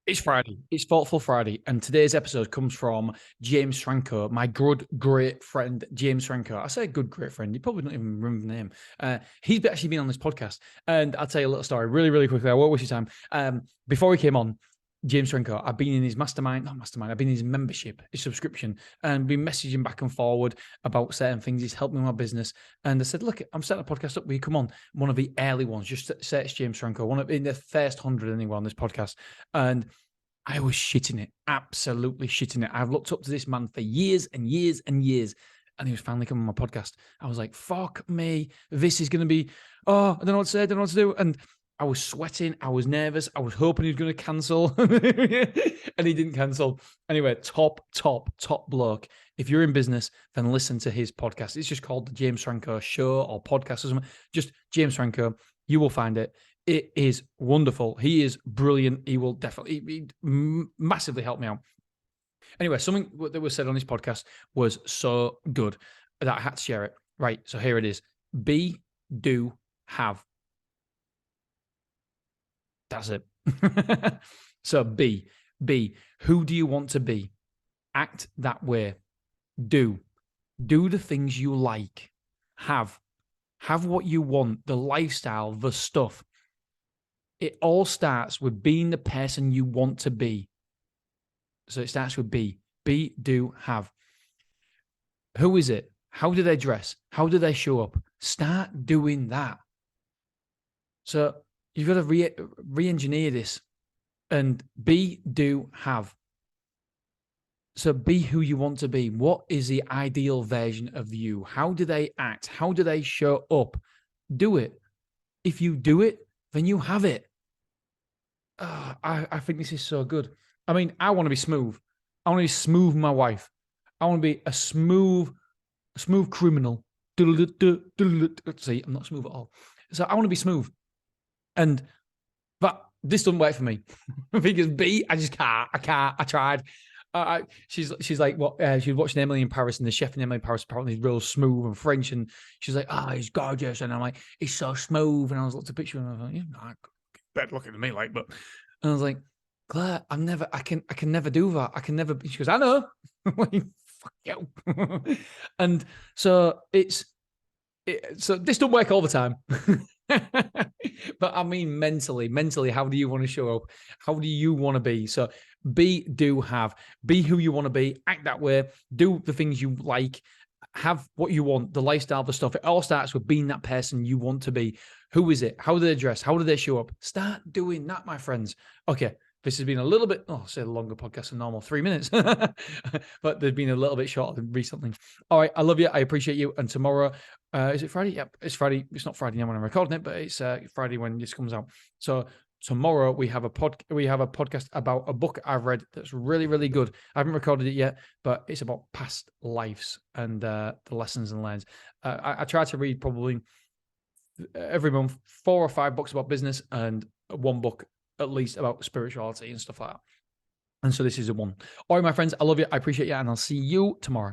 It's Friday. It's Thoughtful Friday, and today's episode comes from James Franco, my good, great friend, James Franco. I say good, great friend. You probably don't even remember the name. He's actually been on this podcast, and I'll tell you a little story really, really quickly. I won't waste your time. Before he came on, James Franco, I've been in his not mastermind, I've been in his membership, his subscription, and been messaging back and forward about certain things. He's helped me with my business. And I said, look, I'm setting a podcast up. Will you come on? One of the early ones, just search James Franco, in the first 100 anyway on this podcast. And I was shitting it, absolutely shitting it. I've looked up to this man for years and years and years. And he was finally coming on my podcast. I was like, fuck me. This is going to be, I don't know what to say. I don't know what to do. And I was sweating. I was nervous. I was hoping he was going to cancel. And he didn't cancel. Anyway, top bloke. If you're in business, then listen to his podcast. It's just called the James Franco Show or podcast or something. Just James Franco. You will find it. It is wonderful. He is brilliant. He will definitely massively help me out. Anyway, something that was said on this podcast was so good that I had to share it. Right. So here it is. Be, do, have. That's it. So be. Who do you want to be? Act that way. Do the things you like. Have what you want, the lifestyle, the stuff. It all starts with being the person you want to be. So it starts with be, do, have. Who is it? How do they dress? How do they show up? Start doing that. So you've got to re-engineer this and be, do, have. So be who you want to be. What is the ideal version of you? How do they act? How do they show up? Do it. If you do it, then you have it. I think this is so good. I mean, I want to be smooth. I want to be smooth with my wife. I want to be a smooth criminal. See, I'm not smooth at all. So I want to be smooth. But this doesn't work for me. Because B, I just can't. I tried. She's like, what? She was watching Emily in Paris, and the chef in Emily in Paris apparently is real smooth and French. And she's like, he's gorgeous. And I'm like, he's so smooth. And I was looking at the picture, and I was like, yeah, bad looking to me, like, but. And I was like, Claire, I can never do that. I can never. She goes, I know. Like, fuck you. And so so this don't work all the time. But I mean, mentally, how do you want to show up? How do you want to be? So be, do, have. Be who you want to be. Act that way. Do the things you like. Have what you want, the lifestyle, the stuff. It all starts with being that person you want to be. Who is it? How do they dress? How do they show up? Start doing that, my friends. Okay. This has been a little bit, say a longer podcast than normal, 3 minutes, but they've been a little bit shorter recently. All right. I love you. I appreciate you. And tomorrow, is it Friday? Yep. It's Friday. It's not Friday now when I'm recording it, but it's Friday when this comes out. So tomorrow we have a podcast about a book I've read that's really, really good. I haven't recorded it yet, but it's about past lives and the lessons and learns. I try to read probably every month 4 or 5 books about business and 1 book at least about spirituality and stuff like that. And so this is a one. All right, my friends, I love you. I appreciate you. And I'll see you tomorrow.